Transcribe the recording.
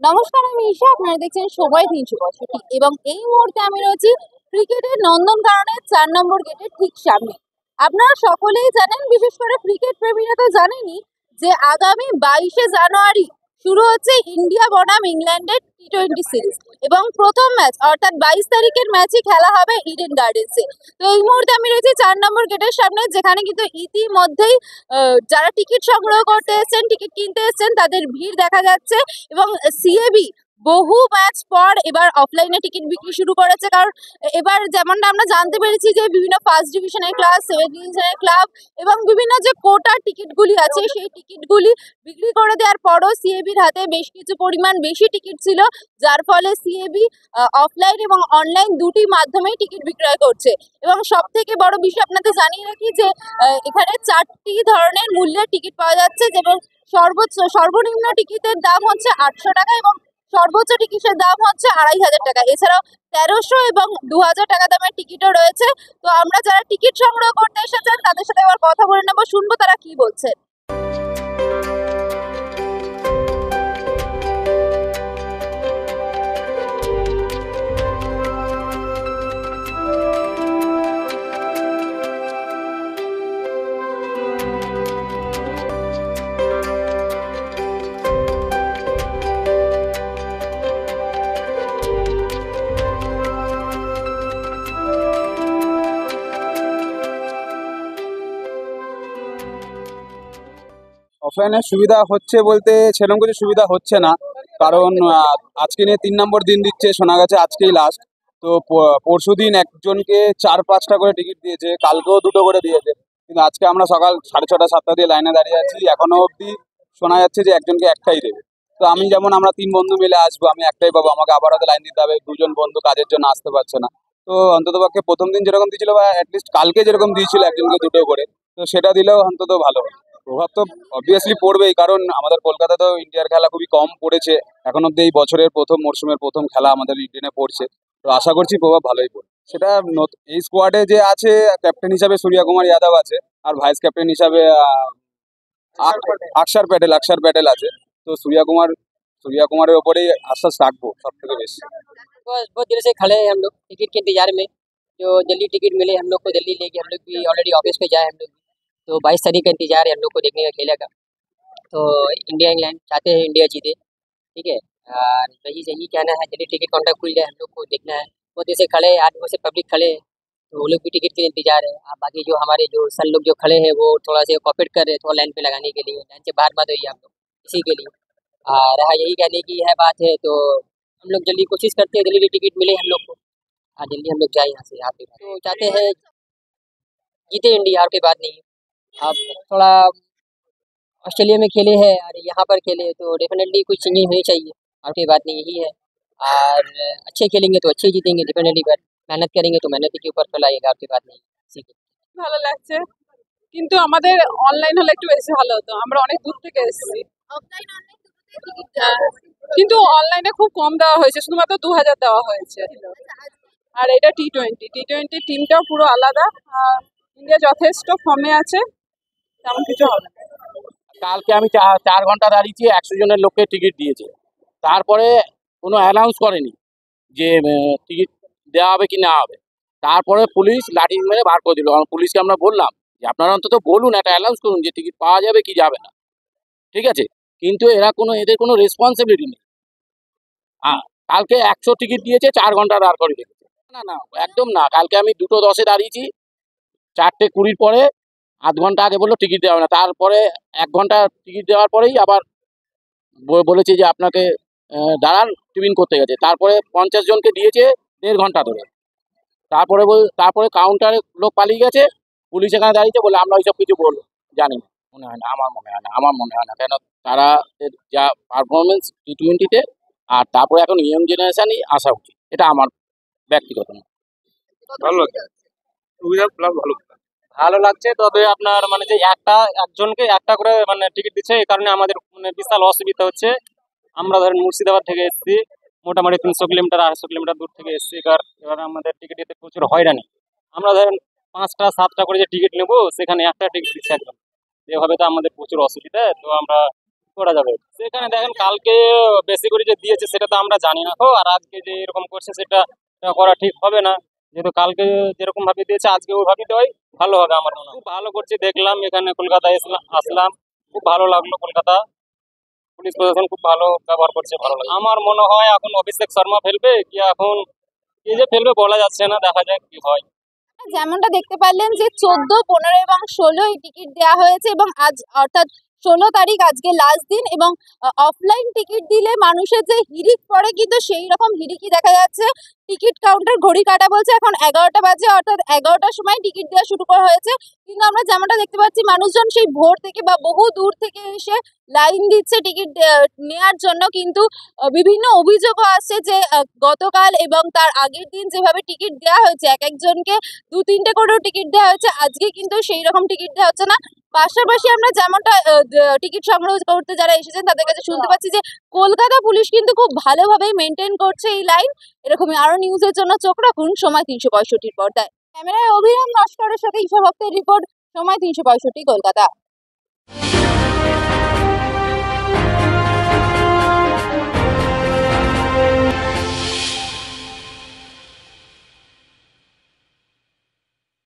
নমস্কার, আমি ঈশা। আপনারা দেখছেন সময় 365 এবং এই মুহূর্তে আমি রয়েছি ক্রিকেটের নন্দনকাননের 4 নম্বর গেটের ঠিক সামনে। আপনারা সকলেই জানেন, বিশেষ করে ক্রিকেট প্রেমীরা তো জানেনই, যে আগামী 22শে জানুয়ারি শুরু হচ্ছে ইন্ডিয়া বনাম ইংল্যান্ডের টি-20 সিরিজ এবং প্রথম ম্যাচ অর্থাৎ 22 তারিখের ম্যাচই খেলা হবে ইডেন গার্ডেন্সে। তো এই মুহূর্তে আমি রয়েছি 4 নম্বর গেটের সামনে, যেখানে কিন্তু ইতিমধ্যেই যারা টিকিট সংগ্রহ করতে এসেছেন, টিকিট কিনতে এসেছেন, তাদের ভিড় দেখা যাচ্ছে। এবং সিএবি বহু ম্যাচ পর এবার অফলাইনে টিকিট বিক্রি শুরু করেছে, কারণ এবার যেমনটা আমরা জানতে পেরেছি যে বিভিন্ন ফার্স্ট ডিভিশনের ক্লাব, সেভেন ডিভিশনের ক্লাব এবং বিভিন্ন যে কোটার টিকিটগুলি আছে, সেই টিকিটগুলি বিক্রি করে দেওয়ার পরও সিএবির হাতে বেশ কিছু পরিমাণ বেশি টিকিট ছিল, যার ফলে সিএবি অফলাইন এবং অনলাইন দুটি মাধ্যমেই টিকিট বিক্রয় করছে। এবং সব থেকে বড় বিষয় আপনাদের জানিয়ে রাখি যে এখানে 4টি ধরনের মূল্যের টিকিট পাওয়া যাচ্ছে, এবং সর্বনিম্ন টিকিটের দাম হচ্ছে 800 টাকা এবং সর্বোচ্চ টিকিটের দাম হচ্ছে 2500 টাকা। এছাড়াও 1300 এবং 2000 টাকা দামের টিকিটও রয়েছে। তো আমরা যারা টিকিট সংগ্রহ করতে এসেছেন তাদের সাথে আবার কথা বলে নেবো, শুনবো তারা কি বলছে। অফলাইনে সুবিধা হচ্ছে বলতে সেরকম কিছু সুবিধা হচ্ছে না, কারণ আজকে নিয়ে 3 নম্বর দিন দিচ্ছে, শোনা গেছে আজকেই লাস্ট। তো পরশু দিন একজনকে 4-5টা করে টিকিট দিয়েছে, কালকেও 2টো করে দিয়েছে, কিন্তু আজকে আমরা সকাল 6:30-7টা দিয়ে লাইনে দাঁড়িয়ে আছি, এখনো অবধি শোনা যাচ্ছে যে একজনকে একটাই দেবে। তো আমি যেমন আমরা 3 বন্ধু মিলে আসবো, আমি একটাই পাবো, আমাকে আবার হয়তো লাইন দিতে হবে, 2জন বন্ধু কাজের জন্য আসতে পারছে না। তো অন্ততপক্ষে প্রথম দিন যেরকম দিয়েছিল বা অ্যাটলিস্ট কালকে যেরকম দিয়েছিল একজনকে 2টো করে, তো সেটা দিলেও অন্তত ভালো হয়। প্রভাব তো অবভিয়াসলি পড়বেই, কারণ আমাদের কলকাতাতেও ইন্ডিয়ার খেলা খুবই কম পড়েছে এখন অব্দি। এই বছরের প্রথম মরশুমের প্রথম খেলা আমাদের ইডেনে পড়ছে, তো আশা করছি প্রভাব ভালোই পড়বে। সেটা এই স্কোয়াডে যে আছে, ক্যাপ্টেন হিসাবে সূর্যকুমার যাদব আছে, আর ভাইস ক্যাপ্টেন হিসাবে আকসার প্যাটেল আছে। তো সূর্যকুমারের ওপরেই আশ্বাস রাখবো সব থেকে বেশি। बस बहुत देर से खड़े हैं हम लोग टिकट के इंतजार में। जो जल्दी टिकट मिले हम लोग को जल्दी लेके हम लोग भी ऑलरेडी ऑफिस पे जाए हम लोग भी। तो 22 तारीख का इंतजार है हम लोग को देखने का खेला का। तो इंडिया इंग्लैंड चाहते हैं इंडिया जीते, ठीक है। और यही यही कहना है, जल्दी टिकट काउंटर खुल जाए हम लोग को देखना है। बहुत देर से खड़े हैं, 8 बजे से पब्लिक खड़े है, तो वो लोग भी टिकट के लिए इंतजार है। अब बाकी जो हमारे जो सर लोग जो खड़े हैं वो थोड़ा से कॉपरेट कर रहे हैं, थोड़ा लाइन पे लगाने के लिए, लाइन से बाहर मत होइए हम लोग इसी के लिए। रहा यही कहने की है बात है, तो हम लोग जल्दी कोशिश करते हैं जल्दी टिकट मिले हम लोग को। हाँ, जल्दी हम लोग जाए यहाँ से। यहाँ पे तो चाहते हैं जीते इंडिया, और कोई बात नहीं है। अब थोड़ा ऑस्ट्रेलिया में खेले हैं और यहाँ पर खेले, तो डेफिनेटली कुछ चेंजिंग होनी चाहिए, और कोई बात नहीं, यही है। और अच्छे खेलेंगे तो अच्छे जीतेंगे डेफिनेटली, पर मेहनत करेंगे तो मेहनत के ऊपर फल आएगा, और कोई बात नहीं। ठीक है। ভালো লাগছে, কিন্তু আমাদের অনলাইন হলে একটু বেশি ভালো হতো। আমরা অনেক দূর থেকে এসেছি, কিন্তু অনলাইনে খুব কম দেওয়া হয়েছে, শুধুমাত্র 2000 দেওয়া হয়েছে। আর এটা টি টোয়েন্টি টিমটাও পুরো আলাদা। আর ইন্ডিয়া যথেষ্ট ফর্মে আছে, তেমন কিছু হবে না। কালকে আমি 4 ঘন্টা দাঁড়িয়েছি, 100 জনের লোককে টিকিট দিয়েছে, তারপরে কোনো অ্যানাউন্স করেনি যে টিকিট দেওয়া হবে কি না হবে। তারপরে পুলিশ লাঠি মেরে বার করে দিল। পুলিশকে আমরা বললাম যে আপনারা অন্তত বলুন, একটা অ্যানাউন্স করুন যে টিকিট পাওয়া যাবে কি যাবে না, ঠিক আছে। কিন্তু এদের কোনো রেসপন্সিবিলিটি নেই। হ্যাঁ, কালকে 100 টিকিট দিয়েছে, 4 ঘন্টা দাঁড় করে রেখেছে। না না, একদম না। কালকে আমি 2:10-এ দাঁড়িয়েছি, 4:20 পরে আধ ঘন্টা আগে বললো টিকিট দেওয়া হবে না, তারপরে 1 ঘন্টা টিকিট দেওয়ার পরেই আবার বলেছে যে আপনাকে দাঁড়ান, টিফিন করতে গেছে। তারপরে 50 জনকে দিয়েছে 1.5 ঘন্টা ধরে। তারপরে কাউন্টারে লোক পালিয়ে গেছে, পুলিশ এখানে দাঁড়িয়েছে, বলে আমরা ওইসব কিছু জানি না। মনে হয় না, আমার মনে হয় না, কেন তারা যা পারফরমেন্স টি-20-তে, আর তারপরে এখন ইয়ং জেনারেশনই আসা উচিত, এটা আমার ব্যক্তিগত মত। ভালো লাগছে, সুবিধা প্লাস ভালো। ভালো লাগছে, তবে আপনার মানে যে একজনকে একটা করে মানে টিকিট দিচ্ছে, এই কারণে আমাদের মানে বিশাল অসুবিধা হচ্ছে। আমরা ধরেন মুর্শিদাবাদ থেকে এসেছি, মোটামুটি 300 কিলোমিটার 250 কিলোমিটার দূর থেকে এসেছি। এবার আমাদের টিকিট দিতে প্রচুর হয়রানি। আমরা ধরেন 5টা 7টা করে যে টিকিট নেবো, সেখানে একটা টিকিট দিচ্ছে একদম। এভাবে তো আমাদের প্রচুর অসুবিধা। তো আমরা করা যাবে? সেখানে দেখেন কালকে বেশি করে যে দিয়েছে সেটা তো আমরা জানি না তো, আর আজকে যে এরকম করছে সেটা করা ঠিক হবে না। যেহেতু কালকে যেরকম ভাবে দিয়েছে আজকে ওইভাবে দেওয়াই ভালো হবে আমার মনে হয়। খুব ভালো করছে দেখলাম, এখানে কলকাতায় আসলাম, খুব ভালো লাগলো। কলকাতা পুলিশ প্রশাসন খুব ভালো ব্যবহার করছে, ভালো লাগে। আমার মনে হয় এখন অভিষেক শর্মা ফেলবে কি, এখন কে যে ফেলবে বলা যাচ্ছে না, দেখা যাক কি হয়। যেমনটা দেখতে পারলেন যে 14, 15 এবং 16 টিকিট দেওয়া হয়েছে এবং আজ অর্থাৎ 16 তারিখ আজকে লাস্ট দিন এবং অফলাইন টিকিট দিলে মানুষের যে হিড়িক পড়ে কিন্তু সেই রকম হিড়িকই দেখা যাচ্ছে। টিকিট কাউন্টার ঘড়ি কাঁটা বলছে এখন 11টা বাজে, অর্থাৎ 11টার সময় টিকিট দেওয়া শুরু করা হয়েছে। কিন্তু আমরা যেমনটা দেখতে পাচ্ছি মানুষজন সেই ভোর থেকে বা বহু দূর থেকে এসে লাইন দিচ্ছে টিকিট নেওয়ার জন্য। কিন্তু বিভিন্ন অভিযোগও আসছে যে গতকাল এবং তার আগের দিন যেভাবে টিকিট দেওয়া হয়েছে এক একজনকে 2-3টে করেও টিকিট দেওয়া হয়েছে, আজকে কিন্তু সেই রকম টিকিট দেওয়া হচ্ছে না। পাশাপাশি আমরা যেমনটা টিকিট সংগ্রহ করতে যারা এসেছেন তাদের কাছে শুনতে পাচ্ছি যে কলকাতা পুলিশ কিন্তু খুব ভালোভাবেই মেনটেন করছে এই লাইন। এরকমই আরো নিউজের জন্য চোখ রাখুন সময় 365 পর্দায়। ক্যামেরায় অভিরাম নস্করের সাথে ঈশা ভক্তের রিপোর্ট, সময় 365 কলকাতা।